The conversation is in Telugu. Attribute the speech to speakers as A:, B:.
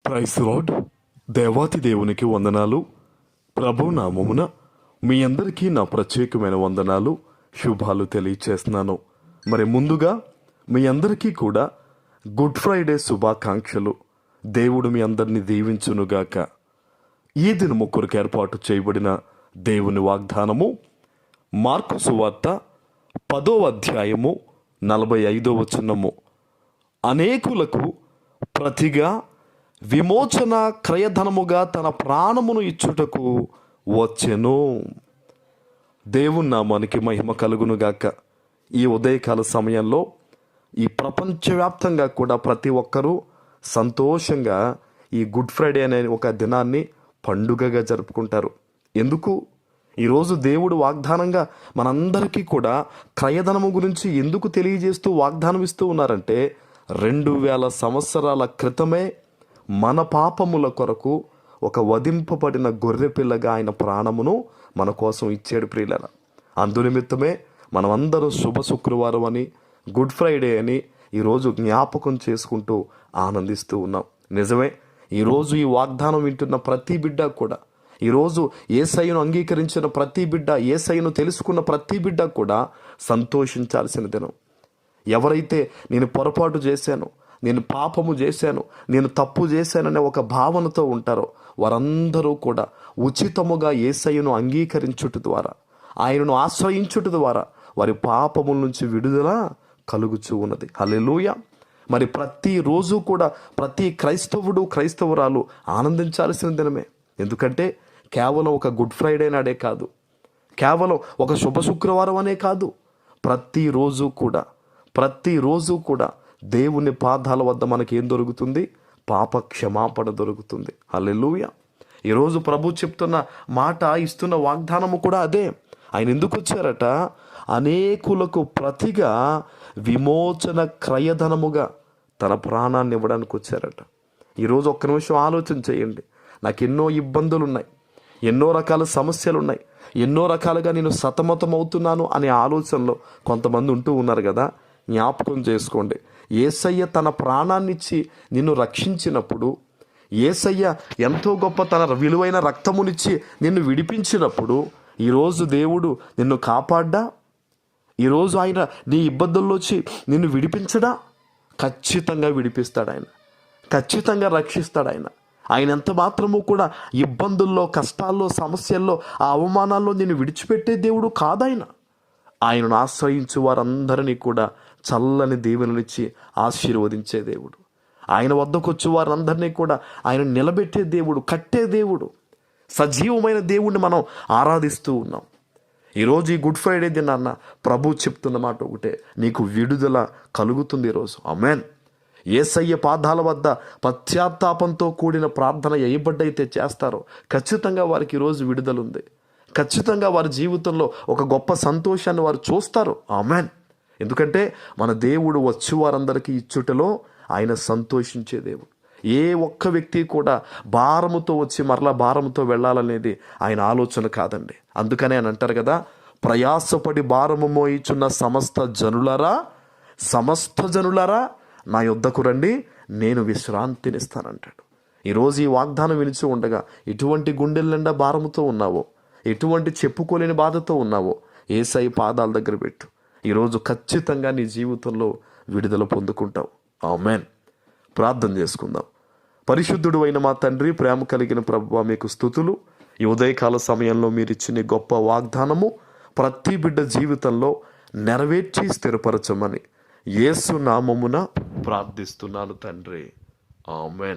A: Price lord. దేవాతి దేవునికి వందనాలు. ప్రభు నామమున మీ అందరికీ నా ప్రత్యేకమైన వందనాలు, శుభాలు తెలియచేస్తున్నాను. మరి ముందుగా మీ అందరికీ కూడా గుడ్ ఫ్రైడే శుభాకాంక్షలు. దేవుడు మీ అందరినీ దీవించునుగాక. ఈ దినము కొరకు ఏర్పాటు చేయబడిన దేవుని వాగ్దానము మార్కు సువార్త 10వ అధ్యాయము 45వ వచనము. అనేకులకు ప్రతిగా విమోచన క్రయధనముగా తన ప్రాణమును ఇచ్చుటకు వచ్చెను. దేవుని నామానికి మహిమ కలుగునుగాక. ఈ ఉదయకాల సమయంలో ఈ ప్రపంచవ్యాప్తంగా కూడా ప్రతి ఒక్కరూ సంతోషంగా ఈ గుడ్ ఫ్రైడే అనే ఒక దినాన్ని పండుగగా జరుపుకుంటారు. ఎందుకు? ఈరోజు దేవుడు వాగ్దానంగా మనందరికీ కూడా క్రయధనము గురించి ఎందుకు తెలియజేస్తూ వాగ్దానం ఇస్తూ ఉన్నారంటే, 2000 సంవత్సరాల క్రితమే మన పాపముల కొరకు ఒక వధింపబడిన గొర్రెపిల్లగా ఆయన ప్రాణమును మన కోసం ఇచ్చాడు ప్రియులారా. అందునిమిత్తమే మనమందరం శుభ శుక్రవారం అని, గుడ్ ఫ్రైడే అని ఈరోజు జ్ఞాపకం చేసుకుంటూ ఆనందిస్తూ ఉన్నాం. నిజమే, ఈరోజు ఈ వాగ్దానం వింటున్న ప్రతి బిడ్డ కూడా, ఈరోజు యేసయ్యను అంగీకరించిన ప్రతి బిడ్డ, యేసయ్యను తెలుసుకున్న ప్రతి బిడ్డ కూడా సంతోషించాల్సిన దినం. ఎవరైతే నేను పొరపాటు చేశాను, నేను పాపము చేశాను, నేను తప్పు చేశాననే ఒక భావనతో ఉంటారో వారందరూ కూడా ఉచితముగా యేసయ్యను అంగీకరించుట ద్వారా, ఆయనను ఆశ్రయించుట ద్వారా వారి పాపముల నుంచి విడుదల కలుగుచూ ఉన్నది. హల్లెలూయా. మరి ప్రతిరోజు కూడా ప్రతి క్రైస్తవుడు, క్రైస్తవురాలు ఆనందించాల్సిన దినమే. ఎందుకంటే కేవలం ఒక గుడ్ ఫ్రైడే నాడే కాదు, కేవలం ఒక శుభ శుక్రవారం అనే కాదు, ప్రతిరోజు కూడా దేవుని పాదాల వద్ద మనకి ఏం దొరుకుతుంది? పాప క్షమాపణ దొరుకుతుంది. హల్లెలూయా. ఈరోజు ప్రభు చెప్తున్న మాట, ఇస్తున్న వాగ్దానము కూడా అదే. ఆయన ఎందుకు వచ్చారట? అనేకులకు ప్రతిగా విమోచన క్రయధనముగా తన ప్రాణాన్ని ఇవ్వడానికి వచ్చారట. ఈరోజు ఒక్క నిమిషం ఆలోచన చేయండి. నాకు ఎన్నో ఇబ్బందులు ఉన్నాయి, ఎన్నో రకాల సమస్యలు ఉన్నాయి, ఎన్నో రకాలుగా నేను సతమతం అవుతున్నాను అనే ఆలోచనలో కొంతమంది ఉంటూ ఉన్నారు కదా. జ్ఞాపకం చేసుకోండి, యేసయ్య తన ప్రాణాన్నిచ్చి నిన్ను రక్షించినప్పుడు, యేసయ్య ఎంతో గొప్ప తన విలువైన రక్తమునిచ్చి నిన్ను విడిపించినప్పుడు, ఈరోజు దేవుడు నిన్ను కాపాడ్డా? ఈరోజు ఆయన నీ ఇబ్బందుల్లోంచి నిన్ను విడిపించడా? ఖచ్చితంగా విడిపిస్తాడు ఆయన, ఖచ్చితంగా రక్షిస్తాడు ఆయన. ఆయన ఎంత మాత్రము కూడా ఇబ్బందుల్లో, కష్టాల్లో, సమస్యల్లో, ఆ అవమానాల్లో నిన్ను విడిచిపెట్టే దేవుడు కాదాయన. ఆయనను ఆశ్రయించు వారందరినీ కూడా చల్లని దీవెనలిచ్చి ఆశీర్వదించే దేవుడు. ఆయన వద్దకు వచ్చి వారందరినీ కూడా ఆయన నిలబెట్టే దేవుడు, కట్టే దేవుడు, సజీవమైన దేవుణ్ణి మనం ఆరాధిస్తూ ఉన్నాం. ఈరోజు ఈ గుడ్ ఫ్రైడే దినాన్న ప్రభు చెప్తున్న మాట ఒకటే, నీకు విడుదల కలుగుతుంది ఈరోజు. ఆమేన్. యేసయ్య పాదాల వద్ద పశ్చాత్తాపంతో కూడిన ప్రార్థన ఎయ్యబడ్డైతే చేస్తారో ఖచ్చితంగా వారికి ఈరోజు విడుదల ఉంది. ఖచ్చితంగా వారి జీవితంలో ఒక గొప్ప సంతోషాన్ని వారు చూస్తారు. ఆమేన్. ఎందుకంటే మన దేవుడు వచ్చి వారందరికీ ఇచ్చుటలో ఆయన సంతోషించే దేవుడు. ఏ ఒక్క వ్యక్తి కూడా భారముతో వచ్చి మరలా భారముతో వెళ్ళాలనేది ఆయన ఆలోచన కాదండి. అందుకనే అని అంటారు కదా, ప్రయాసపడి భారము మోయిచున్న సమస్త జనులారా నా యొద్దకు రండి, నేను విశ్రాంతినిస్తానంటాడు. ఈరోజు ఈ వాగ్దానం వినిచి ఉండగా ఎటువంటి గుండెల నిండా భారముతో ఉన్నావో, ఎటువంటి చెప్పుకోలేని బాధతో ఉన్నావో యేసయ్య పాదాల దగ్గర పెట్టు. ఈరోజు ఖచ్చితంగా నీ జీవితంలో విడుదల పొందుకుంటావు. ఆమేన్. ప్రార్థన చేసుకుందాం. పరిశుద్ధుడు అయిన మా తండ్రి, ప్రేమ కలిగిన ప్రభువా, మీకు స్తుతులు. ఈ ఉదయకాల సమయంలో మీరు ఇచ్చిన గొప్ప వాగ్దానము ప్రతి బిడ్డ జీవితంలో నెరవేర్చి స్థిరపరచమని యేసు నామమున ప్రార్థిస్తున్నాను తండ్రి. ఆమేన్.